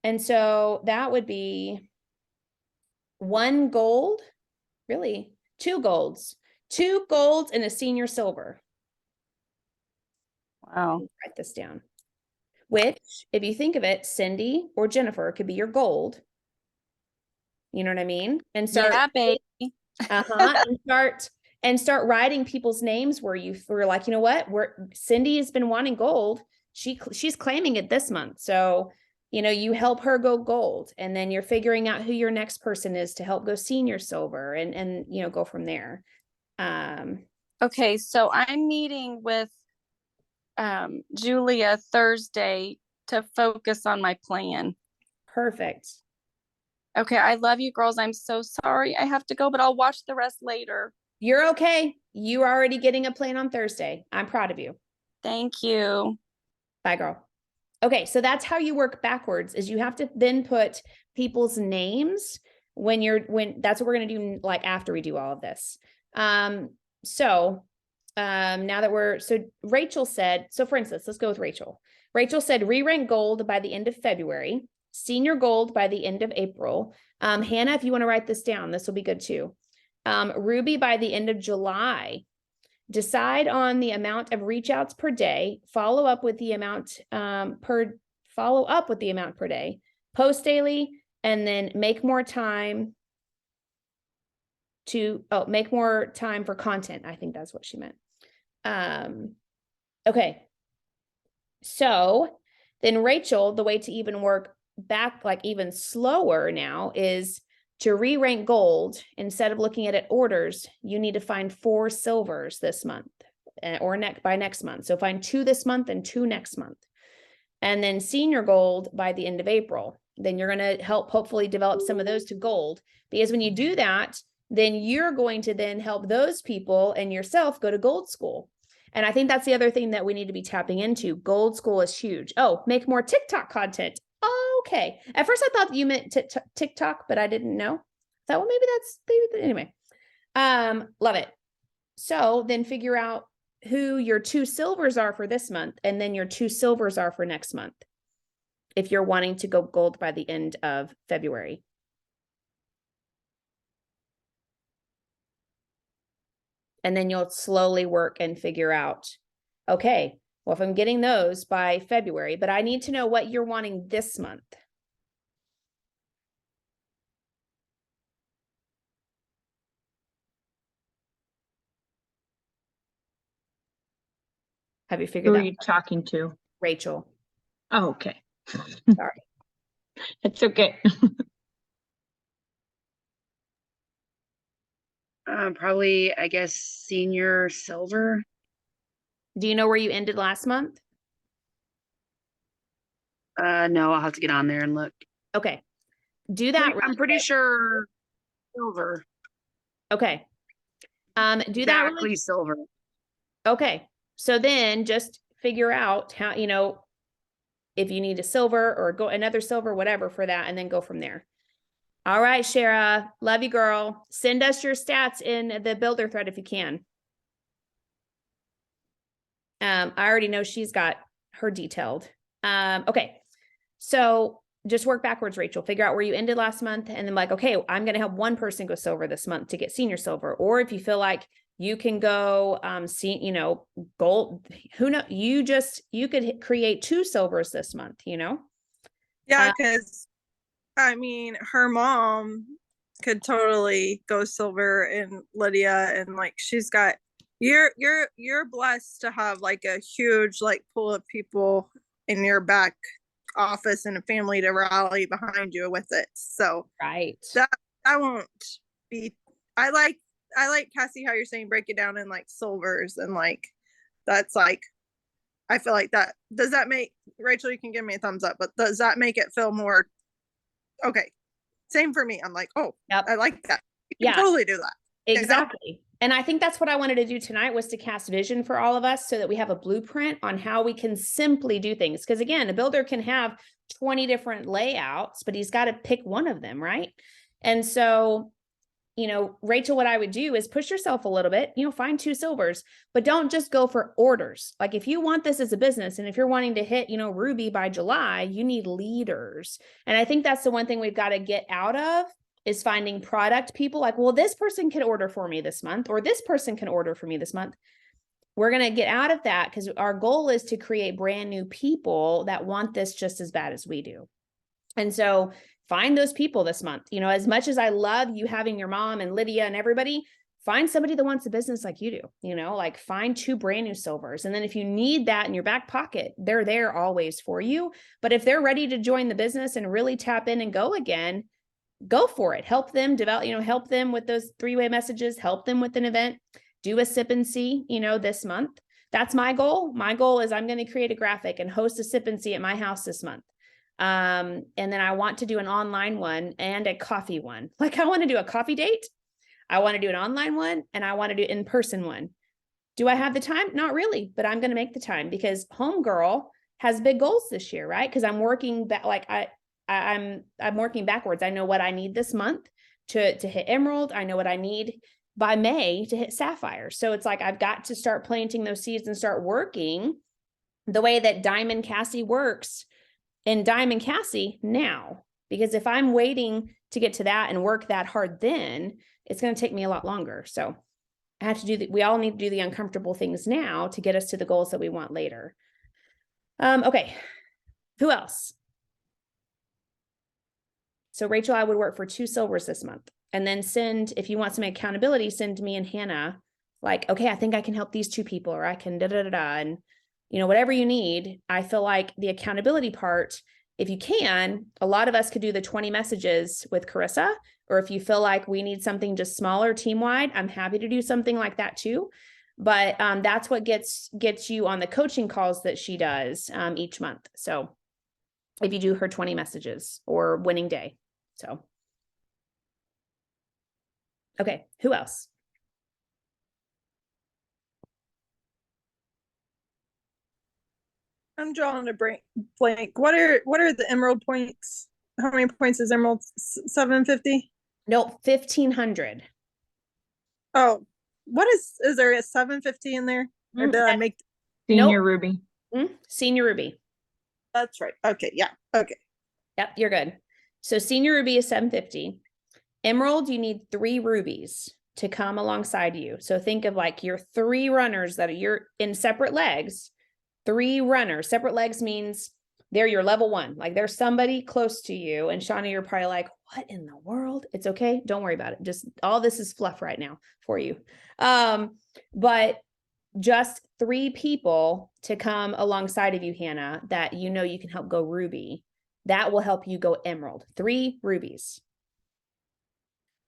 And so that would be 1 gold, really 2 golds, 2 golds and a senior silver. Wow. Write this down. Which, if you think of it, Cindy or Jennifer could be your gold. You know what I mean? And start, Yeah, baby. and start writing people's names where we're like, you know what? Cindy has been wanting gold. She's claiming it this month. So, you help her go gold, and then you're figuring out who your next person is to help go senior silver, and go from there. Okay, so I'm meeting with Julia Thursday to focus on my plan. Perfect. Okay, I love you girls. I'm so sorry I have to go, but I'll watch the rest later. You're okay. You are already getting a plan on Thursday. I'm proud of you. Thank you. Bye, girl. Okay, so that's how you work backwards, is you have to then put people's names when that's what we're going to do, like, after we do all of this. Now that Rachel said, so for instance, let's go with Rachel. Rachel said re-rank gold by the end of February, senior gold by the end of April. Hannah, if you want to write this down, this will be good too. Ruby by the end of July. Decide on the amount of reach outs per day, follow up with the amount per day, post daily, and then make more time for content. I think that's what she meant. Okay. So then Rachel, the way to even work back, like even slower now, is to re-rank gold. Instead of looking at orders, you need to find 4 silvers this month, or by next month. So find 2 this month and 2 next month. And then senior gold by the end of April. Then you're going to help hopefully develop some of those to gold, because when you do that, then you're going to then help those people and yourself go to gold school. And I think that's the other thing that we need to be tapping into. Gold school is huge. Oh, make more TikTok content. Okay. At first I thought that you meant TikTok, but I didn't know. Thought, well, anyway. Love it. So then figure out who your 2 silvers are for this month, and then your 2 silvers are for next month, if you're wanting to go gold by the end of February. And then you'll slowly work and figure out, okay, well, if I'm getting those by February, but I need to know what you're wanting this month. Have you figured Who that are you talking to? Rachel. Oh, okay. Sorry. It's okay. Probably, I guess, senior silver. Do you know where you ended last month? No, I'll have to get on there and look. Okay. Do that. I'm pretty sure silver. Okay. Do that Exactly silver. Okay. So then just figure out how, if you need a silver or go another silver, whatever for that, and then go from there. All right, Shara, love you, girl. Send us your stats in the builder thread if you can. I already know she's got her detailed. Okay. So just work backwards, Rachel. Figure out where you ended last month, and then okay, I'm going to help one person go silver this month to get senior silver. Or if you feel like you can go, gold, who knows? You could create 2 silvers this month, Yeah, because her mom could totally go silver, and Lydia, and she's got, you're blessed to have a huge pool of people in your back office and a family to rally behind you with it. So right, that won't be, I like Cassie how you're saying break it down in silvers, and that's I feel like that, does that make, Rachel, you can give me a thumbs up, but does that make it feel more okay? Same for me. I'm like, oh, Yep. I like that. You can Yeah. totally do that. you know? Exactly. And I think that's what I wanted to do tonight was to cast vision for all of us so that we have a blueprint on how we can simply do things. Because again, a builder can have 20 different layouts, but he's got to pick one of them, right? And so, Rachel, what I would do is push yourself a little bit, find 2 silvers, but don't just go for orders. Like if you want this as a business and if you're wanting to hit, Ruby by July, you need leaders. And I think that's the one thing we've got to get out of is finding product people like, well, this person can order for me this month, or this person can order for me this month. We're going to get out of that because our goal is to create brand new people that want this just as bad as we do. And so find those people this month. As much as I love you having your mom and Lydia and everybody, find somebody that wants a business like you do, like find 2 brand new silvers. And then if you need that in your back pocket, they're there always for you. But if they're ready to join the business and really tap in and go again, go for it. Help them develop, help them with those 3-way messages, help them with an event, do a sip and see, this month. That's my goal. My goal is I'm going to create a graphic and host a sip and see at my house this month. And then I want to do an online one and a coffee one. Like I want to do a coffee date. I want to do an online one and I want to do an in-person one. Do I have the time? Not really, but I'm going to make the time because Homegirl has big goals this year, right? Because I'm working back, I'm working backwards. I know what I need this month to hit Emerald. I know what I need by May to hit Sapphire. So it's like, I've got to start planting those seeds and start working the way that Diamond Cassie works in Diamond Cassie now, because if I'm waiting to get to that and work that hard, then it's going to take me a lot longer. So I have to we all need to do the uncomfortable things now to get us to the goals that we want later. Okay. Who else? So Rachel, I would work for 2 silvers this month and then send, if you want some accountability, send me and Hannah like, okay, I think I can help these 2 people or I can and whatever you need. I feel like the accountability part, if you can, a lot of us could do the 20 messages with Carissa, or if you feel like we need something just smaller team wide, I'm happy to do something like that too. But that's what gets you on the coaching calls that she does each month. So if you do her 20 messages or winning day. So, okay, who else? I'm drawing a blank. What are the Emerald points? How many points is Emerald? 750? Nope, 1,500. Oh, what is there a 750 in there? Or did I make? Senior Nope. Ruby. Senior Ruby. That's right. Okay, yeah. Okay. Yep, you're good. So Senior Ruby is 750. Emerald, you need 3 rubies to come alongside you. So think of like your 3 runners that you're in separate legs. 3 runners. Separate legs means they're your level 1. Like there's somebody close to you. And Shauna, you're probably like, what in the world? It's okay. Don't worry about it. Just all this is fluff right now for you. But just 3 people to come alongside of you, Hannah, that you can help go Ruby. That will help you go Emerald. 3 rubies.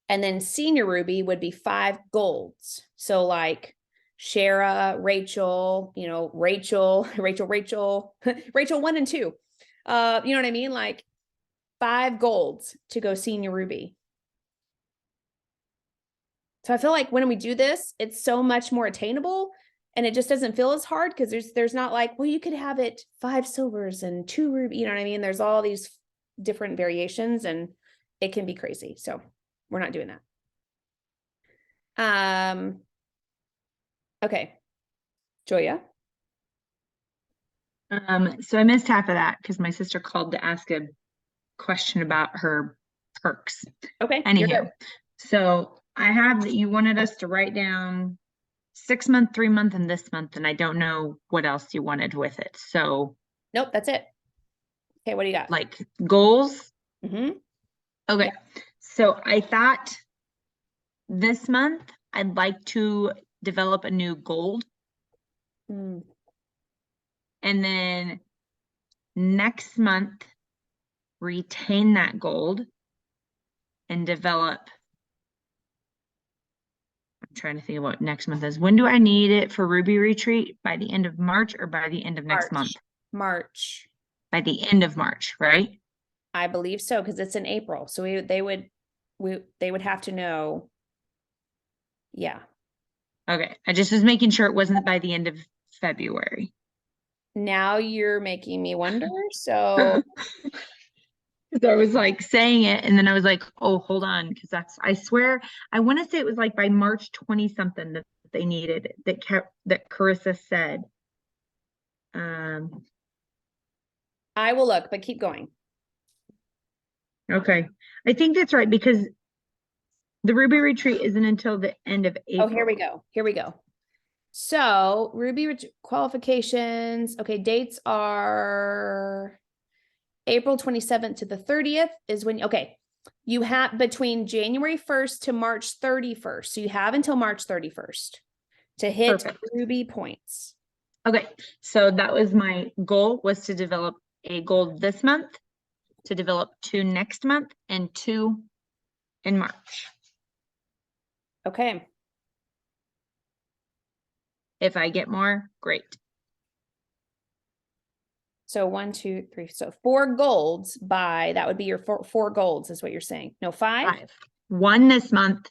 And then Senior Ruby would be 5 golds. So like Shara, Rachel, Rachel 1 and 2. You know what I mean? Like 5 golds to go Senior Ruby. So I feel like when we do this, it's so much more attainable and it just doesn't feel as hard because there's not like, well, you could have it 5 silvers and 2 ruby, you know what I mean? There's all these different variations and it can be crazy. So we're not doing that. Okay. Joya. So I missed half of that because my sister called to ask a question about her perks. Okay. Anywho, so I have that you wanted us to write down 6 month, 3 month, and this month, and I don't know what else you wanted with it. So nope, that's it. Okay, what do you got? like goals. Mm-hmm. Okay, so I thought this month I'd like to develop a new gold. Mm. And then next month, retain that gold and develop. I'm trying to think of what next month is. When do I need it for Ruby Retreat? By the end of March or by the end of next month? March. By the end of March, right? I believe so, because it's in April. So they would have to know. Yeah. Okay, I just was making sure it wasn't by the end of February. Now you're making me wonder. So So I was like saying it, and then I was like, oh, hold on, because I swear, I want to say it was like by March 20 something that they needed, that Carissa said. I will look, but keep going. Okay, I think that's right, because the Ruby Retreat isn't until the end of April. Oh, here we go. Here we go. So qualifications. Okay, dates are April 27th to the 30th is when, okay, you have between January 1st to March 31st. So you have until March 31st to hit Perfect. Ruby points. Okay, so that was my goal, was to develop a gold this month, to develop 2 next month, and 2 in March. Okay. If I get more, great. So 1, 2, 3. So 4 golds by, that would be your four golds is what you're saying. No, 5? 5. 1 this month,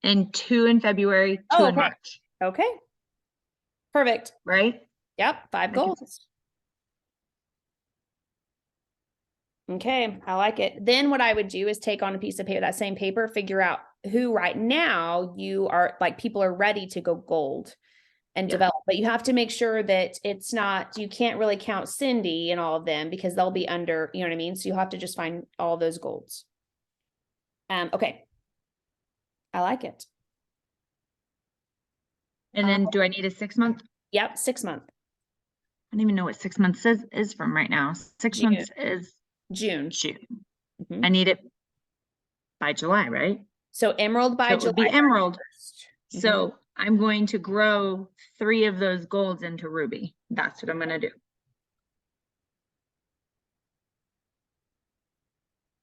and 2 in February, 2 Oh, in okay. March, Okay. Perfect. right? Yep. 5 I can- golds. Okay, I like it. Then what I would do is take on a piece of paper, that same paper, figure out who right now you are, like, people are ready to go gold and Yeah. develop, but you have to make sure that it's not, you can't really count Cindy and all of them because they'll be under, you know what I mean? So you'll have to just find all those golds. Okay. I like it. And then do I need a 6 month? Yep, 6 month, I don't even know what 6 months is from right now. 6 June. months is June. June. Mhm. I need it by July, right? So emerald by So it would be July emerald. 1st. Mhm. So I'm going to grow 3 of those golds into ruby. That's what I'm gonna do.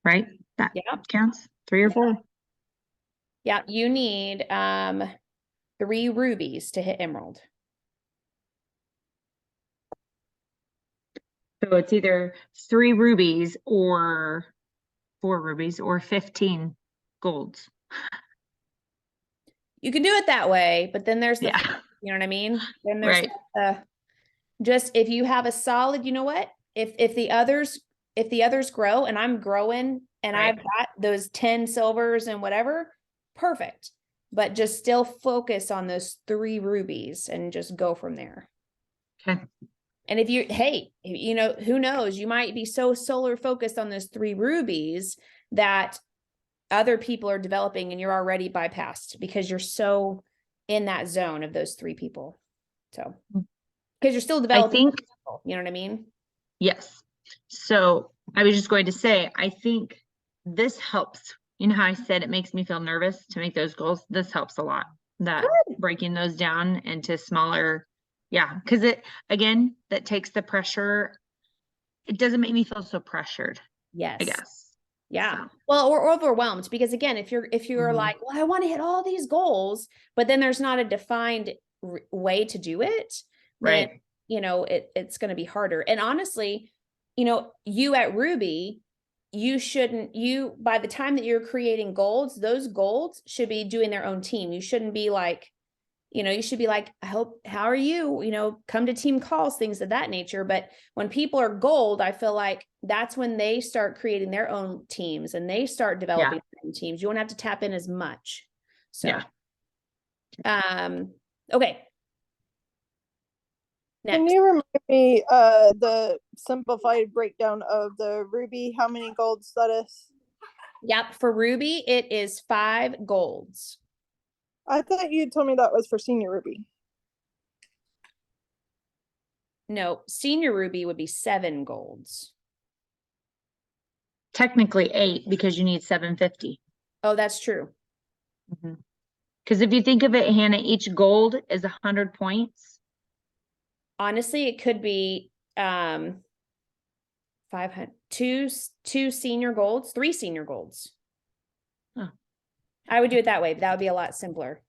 Right? That Yep. counts? 3 or 4? Yeah, you need 3 rubies to hit emerald. So it's either 3 rubies or 4 rubies or 15 golds. You can do it that way, but then there's the, Yeah. you know what I mean? Then there's Right. just if you have a solid, you know what? If the others grow and I'm growing and Right. I've got those 10 silvers and whatever, perfect. But just still focus on those 3 rubies and just go from there. Okay. And if you, hey, you know, who knows, you might be so solar focused on those 3 rubies that other people are developing and you're already bypassed because you're so in that zone of those 3 people. So, because you're still I developing, think, people, you know what I mean? yes. So I was just going to say, I think this helps. You know how I said it makes me feel nervous to make those goals? This helps a lot. That breaking those down into smaller, yeah, because it, again, that takes the pressure. It doesn't make me feel so pressured, Yes. I guess. Yeah. So. Well, or overwhelmed because again, if you're Mhm. like, well, I want to hit all these goals, but then there's not a defined way to do it, then, Right. you know, it's going to be harder. And honestly, you know, you at Ruby, by the time that you're creating golds, those golds should be doing their own team. You shouldn't be like, you know, you should be like, how are you? You know, come to team calls, things of that nature. But when people are gold, I feel like that's when they start creating their own teams and they start developing their own teams. You won't have to tap in as much. So, okay. Can Next. you remind me the simplified breakdown of the ruby? How many golds that is? Yep. For Ruby, it is 5 golds. I thought you told me that was for senior ruby. No, senior Ruby would be 7 golds. Technically 8 because you need 750. Oh, that's true. Because if you think of it, Hannah, each gold is 100 points. Honestly, it could be 500, 2 senior golds, 3 senior golds. Oh. I would do it that way, but that would be a lot simpler.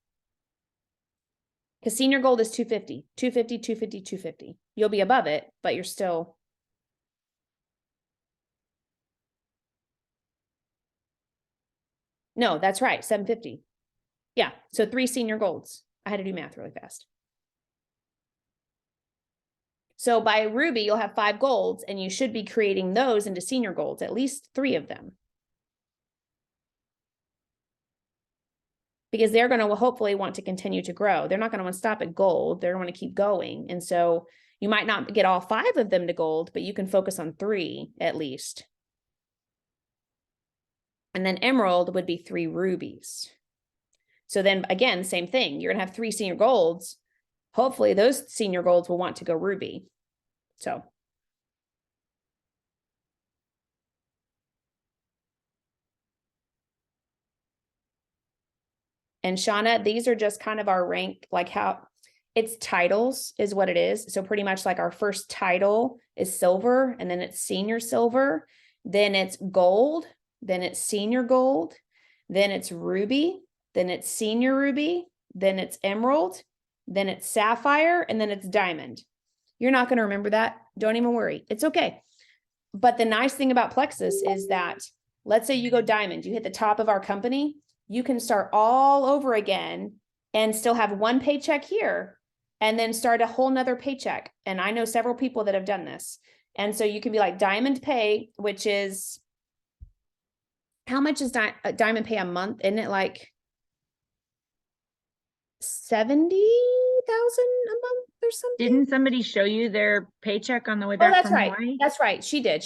Because senior gold is 250, 250, 250, 250. You'll be above it, but you're still. No, that's right, 750. Yeah, so 3 senior golds. I had to do math really fast. So by Ruby, you'll have 5 golds, and you should be creating those into senior golds, at least 3 of them. Because they're going to hopefully want to continue to grow. They're not going to want to stop at gold. They're going to keep going. And so you might not get all 5 of them to gold, but you can focus on 3 at least. And then emerald would be 3 rubies. So then again, same thing. You're going to have 3 senior golds. Hopefully those senior golds will want to go ruby. So. And Shauna, these are just kind of our rank, like how it's titles is what it is. So pretty much like our first title is silver, and then it's senior silver, then it's gold, then it's senior gold, then it's ruby, then it's senior ruby, then it's emerald, then it's sapphire, and then it's diamond. You're not going to remember that. Don't even worry. It's okay. But the nice thing about Plexus is that, let's say you go diamond, you hit the top of our company, you can start all over again and still have 1 paycheck here and then start a whole nother paycheck. And I know several people that have done this. And so you can be like diamond pay, which is, how much is diamond pay a month? Isn't it like 70,000 a month or something? Didn't somebody show you their paycheck on the way Oh, back that's from right. Hawaii? That's right. She did.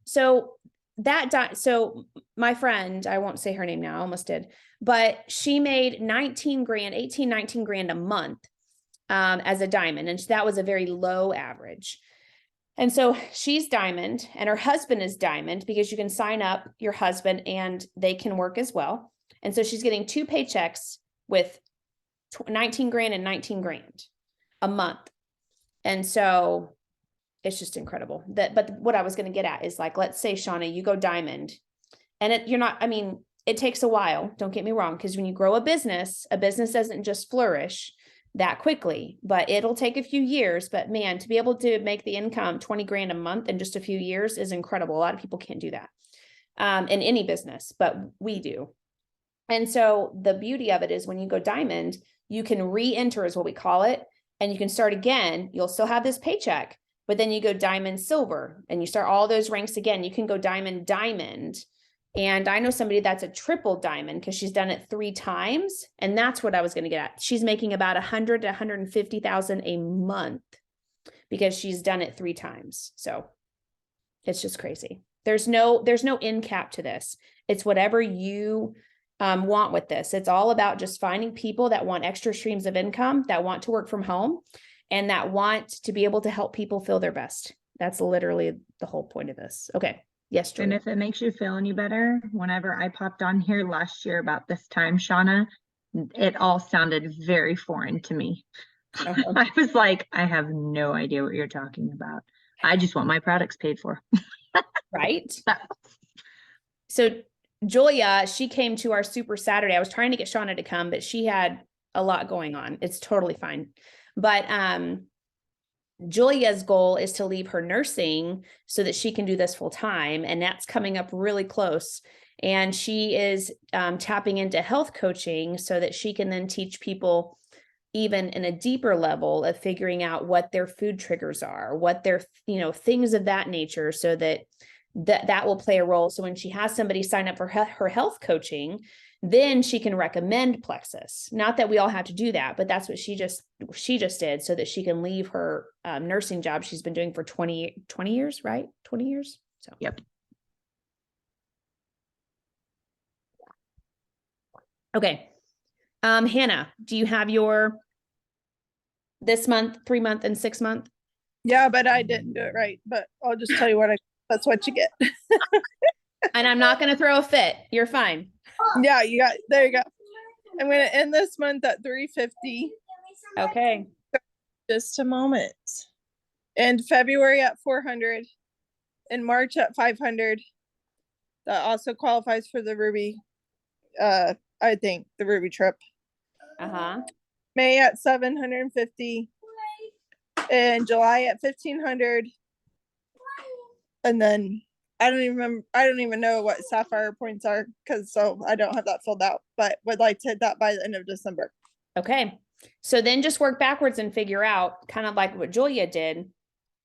So so my friend, I won't say her name now, I almost did, but she made 19 grand, 18, 19 grand a month as a diamond. And that was a very low average. And so she's diamond and her husband is diamond, because you can sign up your husband and they can work as well. And so she's getting 2 paychecks with 19 grand and 19 grand a month. And so it's just incredible. But what I was going to get at is, like, let's say, Shauna, you go diamond, and it takes a while. Don't get me wrong. Because when you grow a business doesn't just flourish that quickly, but it'll take a few years. But man, to be able to make the income 20 grand a month in just a few years is incredible. A lot of people can't do that in any business, but we do. And so the beauty of it is, when you go diamond, you can re-enter is what we call it. And you can start again. You'll still have this paycheck, but then you go diamond silver and you start all those ranks again. You can go diamond. And I know somebody that's a triple diamond because she's done it 3 times. And that's what I was going to get at. She's making about 100 to 150,000 a month because she's done it 3 times. So it's just crazy. There's no end cap to this. It's whatever you want with this. It's all about just finding people that want extra streams of income, that want to work from home, and that want to be able to help people feel their best. That's literally the whole point of this. Okay. Yes, And Julie. if it makes you feel any better, whenever I popped on here last year about this time, Shauna, it all sounded very foreign to me. Okay. I was like, I have no idea what you're talking about. I just want my products paid for. Right. So Julia, she came to our Super Saturday. I was trying to get Shauna to come, but she had a lot going on. It's totally fine. But Julia's goal is to leave her nursing so that she can do this full time. And that's coming up really close. And she is tapping into health coaching so that she can then teach people even in a deeper level of figuring out what their food triggers are, what their, things of that nature, so that will play a role. So when she has somebody sign up for her health coaching, then she can recommend Plexus. Not that we all have to do that, but that's what she just did, so that she can leave her nursing job she's been doing for 20 years, right? 20 years. So Yep. Okay. Hannah, do you have your this month, 3 month, and 6 month? Yeah, but I didn't do it right. But I'll just tell you that's what you get. And I'm not going to throw a fit. You're fine. Yeah, there you go. I'm going to end this month at 350. Okay. Just a moment. And February at 400. In March at 500. That also qualifies for the Ruby. I think the Ruby trip. Uh-huh. May at 750. And July at 1500. And then I don't even know what sapphire points are because so I don't have that filled out, but would like to hit that by the end of December. Okay. So then just work backwards and figure out kind of like what Julia did.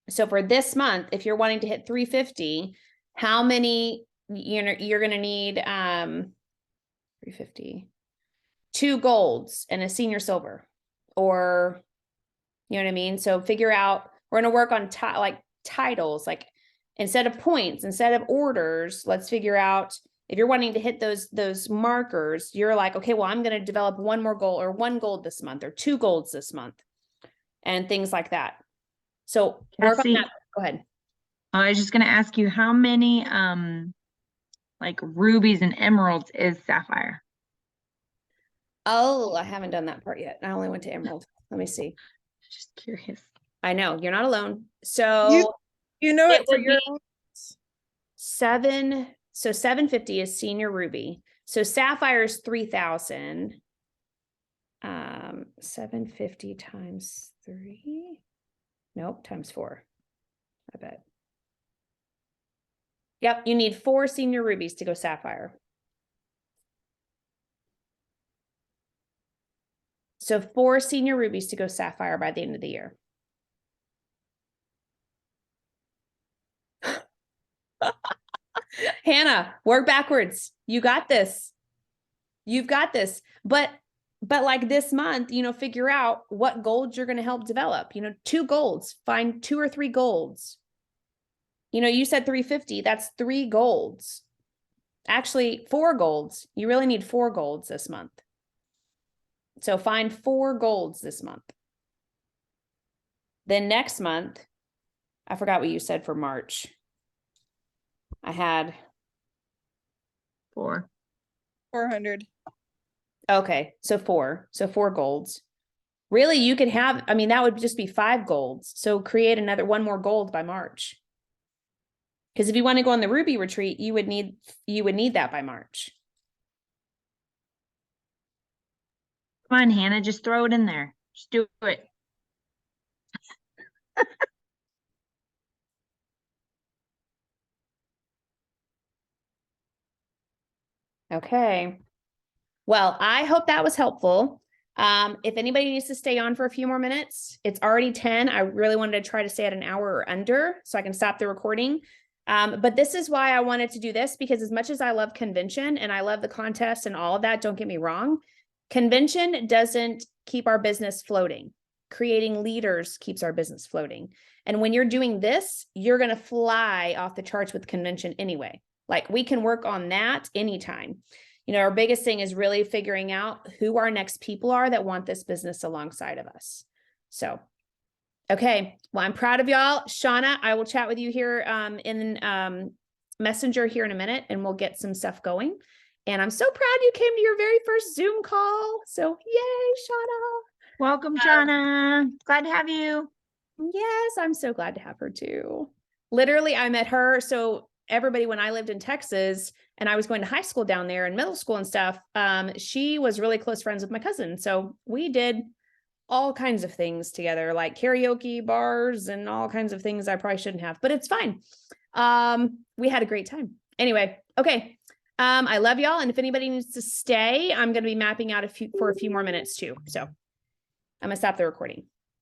So for this month, if you're wanting to hit 350, how many, you're going to need 350, 2 golds and a senior silver, or you know what I mean? So figure out, we're going to work on titles, like instead of points, instead of orders, let's figure out if you're wanting to hit those markers, you're like, okay, well, I'm going to develop 1 more goal or 1 gold this month or 2 golds this month and things like that. So work on Cassie, that. Go ahead. I was just gonna ask you how many like rubies and emeralds is sapphire? Oh, I haven't done that part yet. I only went to emerald. Let me see. Just curious. I know you're not alone. So You know it it for would your be 750 is senior ruby. So sapphire is 3,000. 750 times 3. Nope, times 4. I bet. Yep, you need 4 senior rubies to go sapphire. So 4 senior rubies to go sapphire by the end of the year. Hannah, work backwards. You got this. You've got this. But like this month, figure out what golds you're going to help develop. 2 golds, find 2 or 3 golds. You said 350, that's 3 golds. Actually, 4 golds. You really need 4 golds this month. So find 4 golds this month. Then next month, I forgot what you said for March. I had 400. Okay, so 4. So 4 golds. Really, you could have, that would just be 5 golds. So create 1 more gold by March. Because if you want to go on the ruby retreat, you would need that by March. Come on, Hannah, just throw it in there. Just do it. Okay. Well, I hope that was helpful. If anybody needs to stay on for a few more minutes, it's already 10. I really wanted to try to stay at an hour or under so I can stop the recording. But this is why I wanted to do this, because as much as I love convention and I love the contest and all of that, don't get me wrong, convention doesn't keep our business floating. Creating leaders keeps our business floating. And when you're doing this, you're going to fly off the charts with convention anyway. Like we can work on that anytime. Our biggest thing is really figuring out who our next people are that want this business alongside of us. So, okay. Well, I'm proud of y'all. Shauna, I will chat with you here in Messenger here in a minute, and we'll get some stuff going. And I'm so proud you came to your very first Zoom call. So yay, Shauna. Welcome, Shauna. Glad to have you. Yes, I'm so glad to have her too. Literally, I met her. So everybody, when I lived in Texas and I was going to high school down there and middle school and stuff, she was really close friends with my cousin. So we did all kinds of things together, like karaoke bars and all kinds of things I probably shouldn't have, but it's fine. We had a great time. Anyway, okay. I love y'all. And if anybody needs to stay, I'm going to be mapping out for a few more minutes too. So I'm going to stop the recording.